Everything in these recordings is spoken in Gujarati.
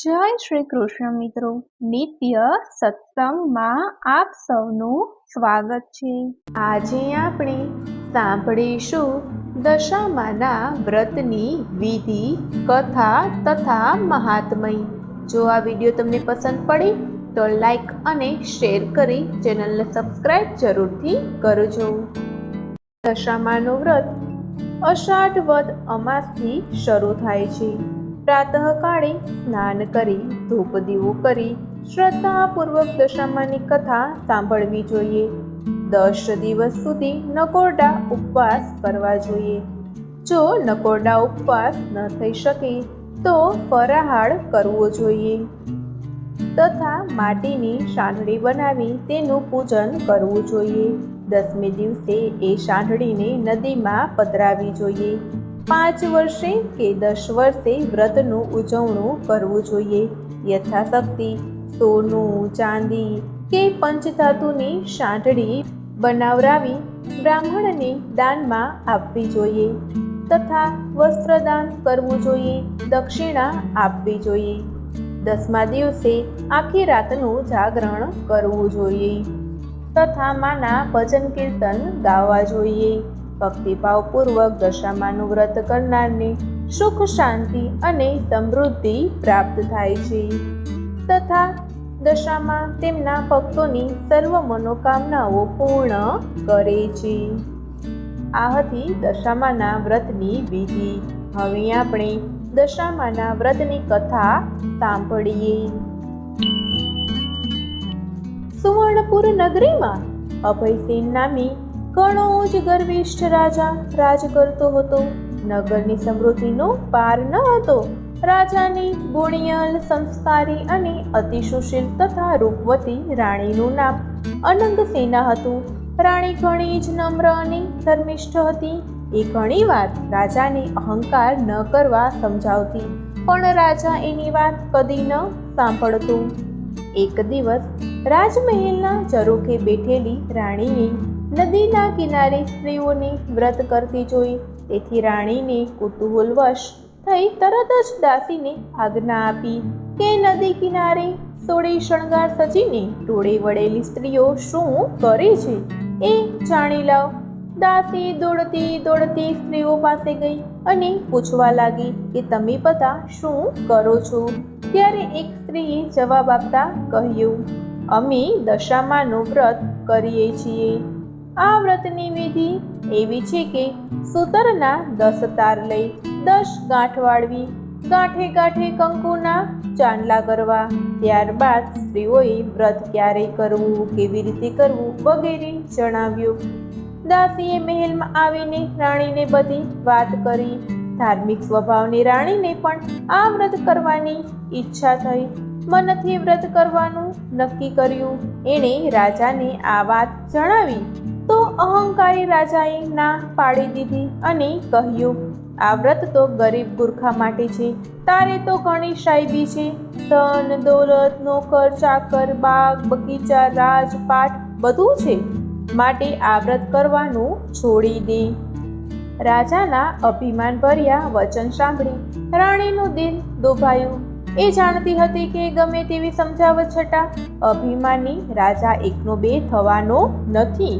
જય શ્રી કૃષ્ણ મિત્રો, નિત્ય સત્સંગમાં આપ સૌનું સ્વાગત છે। આજે આપણે સાંભળીશું દશામાના વ્રતની વિધિ, કથા તથા મહાત્મય। જો આ વિડીયો તમને પસંદ પડી તો લાઈક અને શેર કરી ચેનલને સબસ્ક્રાઈબ જરૂરથી કરજો। દશામાનું વ્રત અષાઢ વદ અમાસથી શરૂ થાય છે। પ્રાતઃકાળે સ્નાન કરી ધૂપ દીવો કરી શ્રદ્ધાપૂર્વક દશામાની કથા સાંભળવી જોઈએ। 10 દિવસ સુધી નકોરડા ઉપવાસ કરવા જોઈએ। જો નકોરડા ઉપવાસ ન થઈ શકે તો ફરાહાર કરવો જોઈએ તથા માટીની સાંઢળી બનાવી તેનું પૂજન કરવું જોઈએ। 10મે દિવસે એ સાંઢળીને નદીમાં પધરાવી જોઈએ। 5 વર્ષે કે 10 વર્ષે વ્રતનું ઉજવણું કરવું જોઈએ। યથાશક્તિ સોનું, ચાંદી કે પંચધાતુની સાંઢળી બનાવરાવી બ્રાહ્મણને દાનમાં આપવી જોઈએ તથા વસ્ત્રદાન કરવું જોઈએ, દક્ષિણા આપવી જોઈએ। 10મા દિવસે આખી રાતનું જાગરણ કરવું જોઈએ તથા માના ભજન કીર્તન ગાવા જોઈએ। ભક્તિભાવપૂર્વક દશામાનું વ્રત કરનારને સુખ, શાંતિ અને સમૃદ્ધિ પ્રાપ્ત થાય છે તથા દશામાં તેમના ભક્તોની સર્વ મનોકામનાઓ પૂર્ણ કરે છે। આ હતી દશામાના વ્રતની વિધિ। હવે આપણે દશામાના વ્રતની કથા સાંભળીએ। સુવર્ણપુર નગરીમાં અભયસેન નામી ઘણો જ ગર્વિષ્ઠ રાજા રાજ કરતો હતો। નગરની સમૃદ્ધિનો પાર ન હતો। રાજાની ગુણિયલ, સંસ્કારી અને અતિ સુશીલ તથા રૂપવતી રાણીનું નામ અનંગસેના હતું। રાણી ઘણી જ નમ્ર અને ધર્મિષ્ઠ હતી। એ ઘણીવાર રાજાને અહંકાર ન કરવા સમજાવતી, પણ રાજા એની વાત કદી ન સાંભળતો। એક દિવસ રાજમહેલના ઝરૂખે બેઠેલી રાણીએ નદીના કિનારે સ્ત્રીઓને વ્રત કરતી જોઈ। તેથી રાણીને કુતૂહલવશ થઈ તરત જ દાસીને આજ્ઞા આપી કે નદી કિનારે સોળે શણગાર સજીને ટોળે વળેલી સ્ત્રીઓ શું કરે છે એ જાણી લાવ। દાસી દોડતી દોડતી સ્ત્રીઓ પાસે ગઈ અને પૂછવા લાગી કે તમે બધા શું કરો છો? ત્યારે એક સ્ત્રીએ જવાબ આપતા કહ્યું, અમે દશામાનું વ્રત કરીએ છીએ। આ વ્રતની વિધિ એવી છે કે સૂતરના 10 તાર લઈ 10 ગાંઠ વાળવી, ગાંઠે ગાંઠે કંકુના ચાંદલા કરવા। ત્યારબાદ સ્ત્રીઓએ વ્રત ક્યારે કરવું, કેવી રીતે કરવું વગેરે જણાવ્યું। દાસીએ મહેલમાં આવીને રાણીને બધી વાત કરી। ધાર્મિક સ્વભાવની રાણીને પણ આ વ્રત કરવાની ઈચ્છા થઈ। મનથી વ્રત કરવાનું નક્કી કર્યું। એણે રાજાને આ વાત જણાવી તો અહંકારી રાજાએ ના પાડી દીધી અને કહ્યું, આ વ્રત તો ગરીબ ગુરખા માટે છે। તારે તો ઘણી સાહેબી છે, ધન દોલત, નોકર ચાકર, બાગ બગીચા, રાજપાટ બધું છે, માટે આ વ્રત કરવાનું છોડી દે। રાજાના અભિમાન ભર્યા વચન સાંભળી રાણીનું દિલ દુભાયું। એ જાણતી હતી કે ગમે તેવી સમજાવટ છતાં અભિમાની રાજા એકનો બે થવાનો નથી।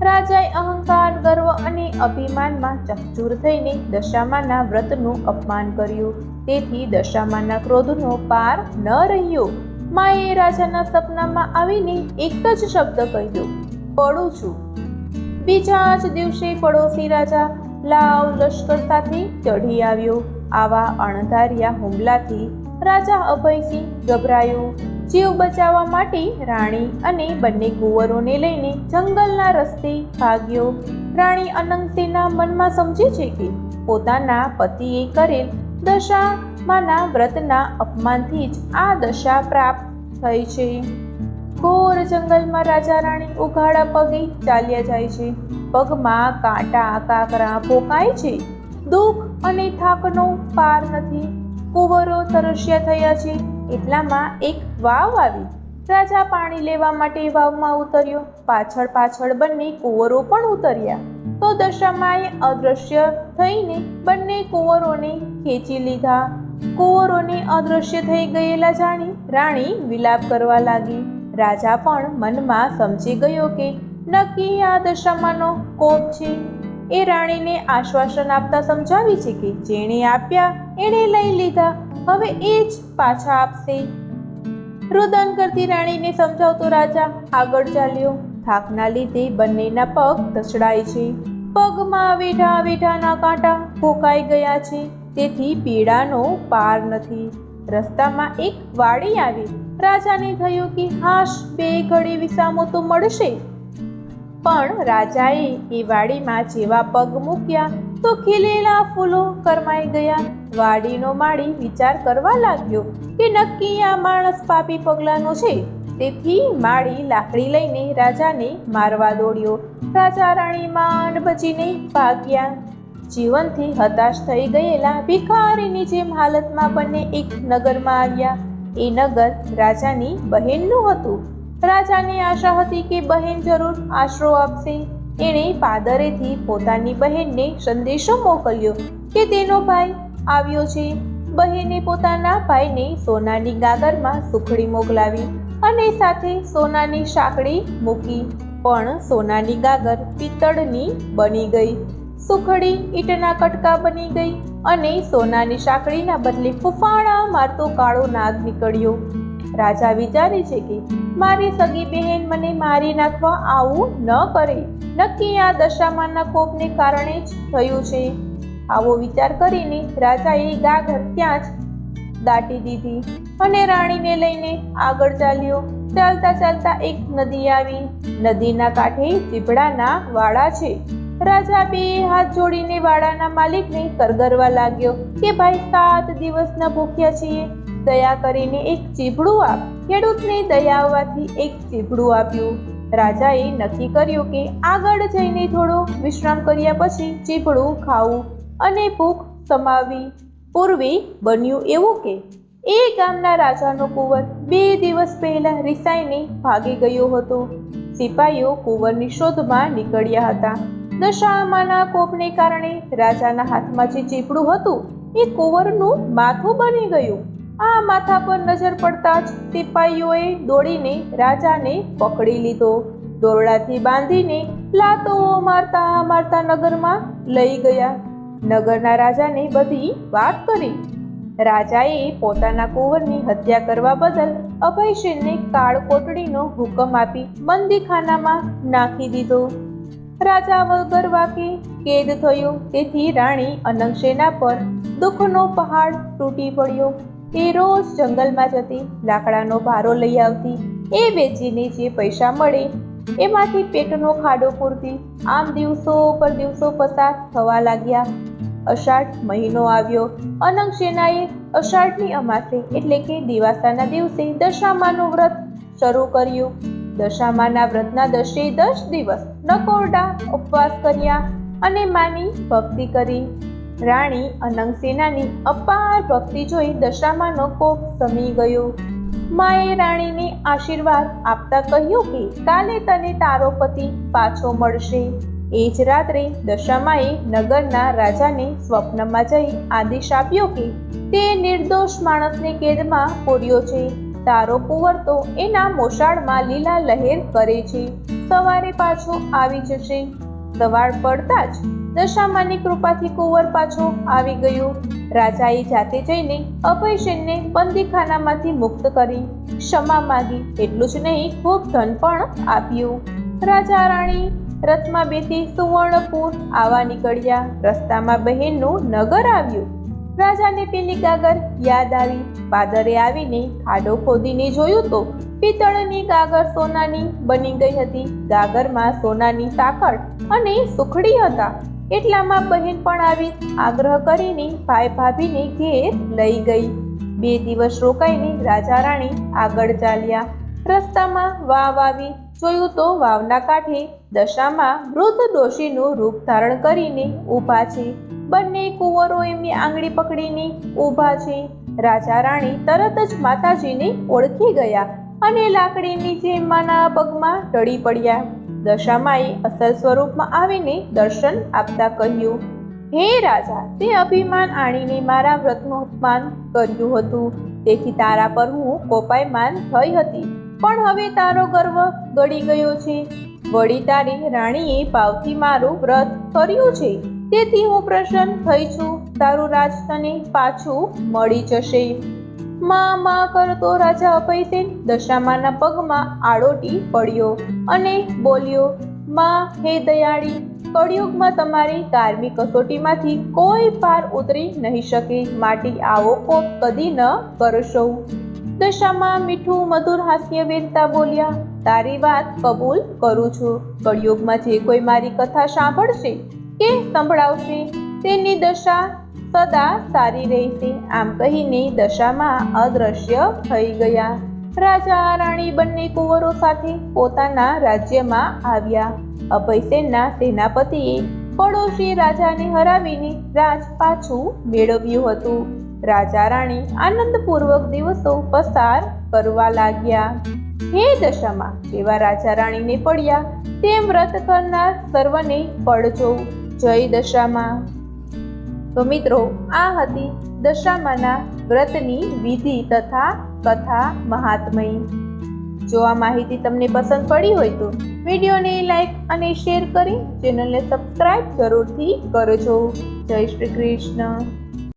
રાજાએ અહંકાર, ગર્વ અને અભિમાનમાં ચકચૂર થઈને દશામાના વ્રતનું અપમાન કર્યું। તેથી દશામાના ક્રોધનો પાર ન રહ્યો। માએ રાજાના સપનામાં આવીને એક જ શબ્દ કહ્યો, પડું છું। બીજા જ દિવસે પડોશી રાજા લાવ લશ્કર સાથે ચઢી આવ્યો। આવા અણધાર્યા હુમલાથી રાજા અભયસિંહ ગભરાયો। જીવ બચાવવા માટે રાણી અને બંને કુંવરોને લઈને જંગલના રસ્તે ભાગ્યો। રાણી અનંગસેના મનમાં સમજે છે કે પોતાના પતિએ કરેલ દશામાના વ્રતના અપમાનથી જ આ દશા પ્રાપ્ત થઈ છે। ઘોર જંગલમાં રાજા રાણી ઉઘાડા પગે ચાલ્યા જાય છે। પગમાં કાંટા કાંકરા ભોંકાય છે। દુઃખ અને થાકનો પાર નથી। કુંવરો તરસ્યા થયા છે। એટલામાં એક વાવ આવી। રાજા પાણી લેવા માટે વાવમાં ઉતર્યો। પાછળ પાછળ બંને કુંવરો પણ ઉતર્યા તો દશામાએ અદૃશ્ય થઈને બંને કુંવરોને ખેંચી લીધા। કુંવરોને અદૃશ્ય થઈ ગયેલા જાણી રાણી વિલાપ કરવા લાગી. રાજા પણ મનમાં સમજી ગયો કે નક્કી આ દશામાંનો કોપ છે. એ રાણીને આશ્વાસન આપતા સમજાવી છે કે જેણે આપ્યા એણે લઈ લીધા, હવે એ જ પાછા આપશે. રુદન કરતી રાણીને સમજાવતો રાજા આગળ ચાલ્યો. થાકના લીધે બંનેના પગ ધસડાય છે. પગમાં વેઢા વેઢાના કાંટા ભોકાઈ ગયા છે, તેથી પીડાનો પાર નથી. રસ્તામાં એક વાડી આવી. રાજાને થયું કે હાશ, બે ઘડી વિસામો તો મળશે. પણ રાજાએ એ વાડીમાં જેવા પગ મૂક્યા તો ખીલેલા ફૂલો કરમાઈ ગયા. વાડીનો માળી વિચાર કરવા લાગ્યો કે નક્કી આ માણસ પાપી પગલાનો છે, તેથી માળી લાકડી લઈને રાજાને મારવા દોડ્યો. રાજા રાણી માંડ બચીને ભાગ્યા. જીવનથી હતાશ થઈ ગયેલા ભિખારીની જેમ હાલતમાં બંને એક નગરમાં આવ્યા. એ નગર રાજાની બહેનનું હતું. રાજાને આશા હતી કે બહેન જરૂર આશરો આપશે. એણે પાદરેથી પોતાની બહેનને સંદેશો મોકલ્યો કે તેનો ભાઈ આવ્યો છે. બહેને પોતાના ભાઈને સોનાની ગાગરમાં સુખડી મોકલાવી અને સાથે સોનાની સાંકળી મૂકી. પણ સોનાની ગાગર પિત્તળની બની ગઈ, સુખડી ઈંટના કટકા બની ગઈ અને સોનાની સાંકળીના બદલે ફૂફાડા મારતો કાળો નાગ નીકળ્યો. રાજા વિચારે છે કે મારી સગી બહેન મને મારી નાખવા આવું ન કરે, નક્કી આ દશામાના કોપને કારણે જ થયું છે. આવો વિચાર કરીને રાજાએ ગાગર ત્યાં જ દાટી દીધી અને રાણીને લઈને આગળ ચાલ્યો. ચાલતા ચાલતા એક નદી આવી. નદીના કાંઠે ચીભડાના વાડા છે. રાજા બે હાથ જોડીને વાડાના માલિકને કરગરવા લાગ્યો કે ભાઈ, 7 દિવસના ભૂખ્યા છીએ, દયા કરીને એક ચીભડું આપ. ખેડૂતને દયા આવવાથી એક ચીભડું આપ્યું. રાજાએ નક્કી કર્યું કે આગળ જઈને થોડો વિશ્રામ કર્યા પછી ચીભડું ખાવું અને ભૂખ સમાવવી. પૂર્વે બન્યું એવું કે એ ગામના રાજાનો કુંવર 2 દિવસ પહેલા રિસાઈને ભાગી ગયો હતો. સિપાહીઓ કુંવરની શોધમાં નીકળ્યા હતા. દશામાના કોપને કારણે રાજાના હાથમાં જે ચીપડું હતું એ કુંવરનું માથું બની ગયું. આ માથા પર નજર પડતા જ સિપાહીઓએ દોડીને રાજાને પકડી લીધો. દોરડાથી બાંધીને લાતો મારતા મારતા નગરમાં લઈ ગયા. નગરના રાજાને બધી વાત કરી. રાજાએ પોતાના કુંવરની હત્યા કરવા બદલ અભયસિંહને કાળ કોટડીનો હુકમ આપી બંદીખાનામાં નાખી દીધો. રાજા વગર વાકે કેદ થયો, તેથી રાણી અનંગસેના પર દુઃખનો પહાડ તૂટી પડ્યો. એ રોજ જંગલમાં જતી, લાકડાનો ભારો લઈ આવતી. એ વેચીને જે પૈસા મળે એમાંથી પેટનો ખાડો પૂરતી. આમ દિવસો પર દિવસો પસાર થવા લાગ્યા. અષાઢ મહિનો આવ્યો. અનંગસેનાએ અષાઢની અમાસે એટલે કે દિવાસાના દિવસે દશામાનું વ્રત શરૂ કર્યું. દશામાના વ્રતના 10 દિવસ નકોરડા ઉપવાસ કર્યા અને માની ભક્તિ કરી. રાણી અનંગસેનાની અપાર ભક્તિ જોઈ દશામાનો કોપ શમી ગયો. માએ રાણીને આશીર્વાદ આપતા કહ્યું કે કાલે તને તારો પતિ પાછો મળશે. એ જ રાત્રે દશામાએ નગરના રાજાને સ્વપ્નમાં જઈ આદેશ આપ્યો કે તે નિર્દોષ માણસને કેદમાં પૂર્યો છે. તારો કુંવર તો એના મોસાળમાં લીલા લહેર કરે છે, સવારે પાછો આવી જશે. સવાર પડતા જ દશામાની કૃપાથી કુંવર પાછો આવી ગયો. રાજાએ જાતે જઈને અભયસિંહને બંદીખાનામાંથી મુક્ત કરી ક્ષમા માંગી. એટલું જ નહીં, ખૂબ ધન પણ આપ્યું. રાજા રાણી રથમાં બેસી સુવર્ણપુર આવવા નીકળ્યા. રસ્તામાં બહેનનું નગર આવ્યું. રાજાને પેલી ગાગર યાદ આવી. પાદરે આવીને ખાડો ખોદીને જોયું તો પિત્તળની ગાગર સોનાની બની ગઈ હતી. ગાગરમાં સોનાની સાંકળ અને સુખડી હતા. એટલામાં બહેન પણ આવી આગ્રહ કરીને ભાઈ ભાભીને ઘેર લઈ ગઈ. 2 દિવસ રોકાઈને રાજા રાણી આગળ ચાલ્યા. રસ્તામાં વાવ આવી. જોયું તો વાવના કાંઠે દશામાં વૃદ્ધ ડોશીનું રૂપ ધારણ કરીને ઊભા છે. બંને કુંવરો એમની આંગળી પકડીને ઊભા છે. રાજા રાણી તરત જ માતાજીને ઓળખી ગયા અને લાકડીની જેમ માના પગમાં ઢળી પડ્યા. દશામાએ અસલ સ્વરૂપમાં આવીને દર્શન આપતા કહ્યું, હે રાજા, તે અભિમાન આણીને મારા વ્રતનું અપમાન કર્યું હતું, તેથી તારા પર હું કોપાયમાન થઈ હતી. પણ હવે તારો ગર્વ ગળી ગયો છે. વળી તારી રાણીએ ભાવથી મારું વ્રત કર્યું છે, તેથી હું પ્રસન્ન થઈ છું. તારું રાજ તને પાછું મળી જશે. માં કરતો રાજા અભયસેન દશામાના પગમાં આડોટી પડ્યો અને બોલ્યો, માં, હે દયાળી, કળિયુગમાં તમારી ધાર્મિક કસોટીમાંથી કોઈ પાર ઉતરી નહીં શકે, માટે આવો કોપ કદી ન કરશો. દશામાં મીઠું મધુર હાસ્ય વેરતા બોલ્યા, તારી વાત કબૂલ કરું છું. કળિયુગમાં જે કોઈ મારી કથા સાંભળશે કે સંભળાવશે તેની દશા સદા સારી રહેશે. આમ કહીને દશામાં અદ્રશ્ય થઈ ગયા. રાજા રાણી બંને કુંવરો સાથે પોતાના રાજ્યમાં આવ્યા. અભયસેનના સેનાપતિએ પડોશી રાજાને હરાવીને રાજ પાછું મેળવ્યું હતું. રાજા રાણી આનંદપૂર્વક દિવસો પસાર કરવા લાગ્યા. હે દશામાં, જેવા રાજા રાણીને પડ્યા તેમ વ્રત કરનાર સર્વને પડજો. જય દશામાં. તો મિત્રો, આ હતી દશામાના વ્રતની વિધિ તથા કથા મહાત્મય. જો આ માહિતી તમને પસંદ પડી હોય તો વિડીયોને લાઈક અને શેર કરી ચેનલને સબસ્ક્રાઇબ જરૂરથી કરજો. જય શ્રી કૃષ્ણ.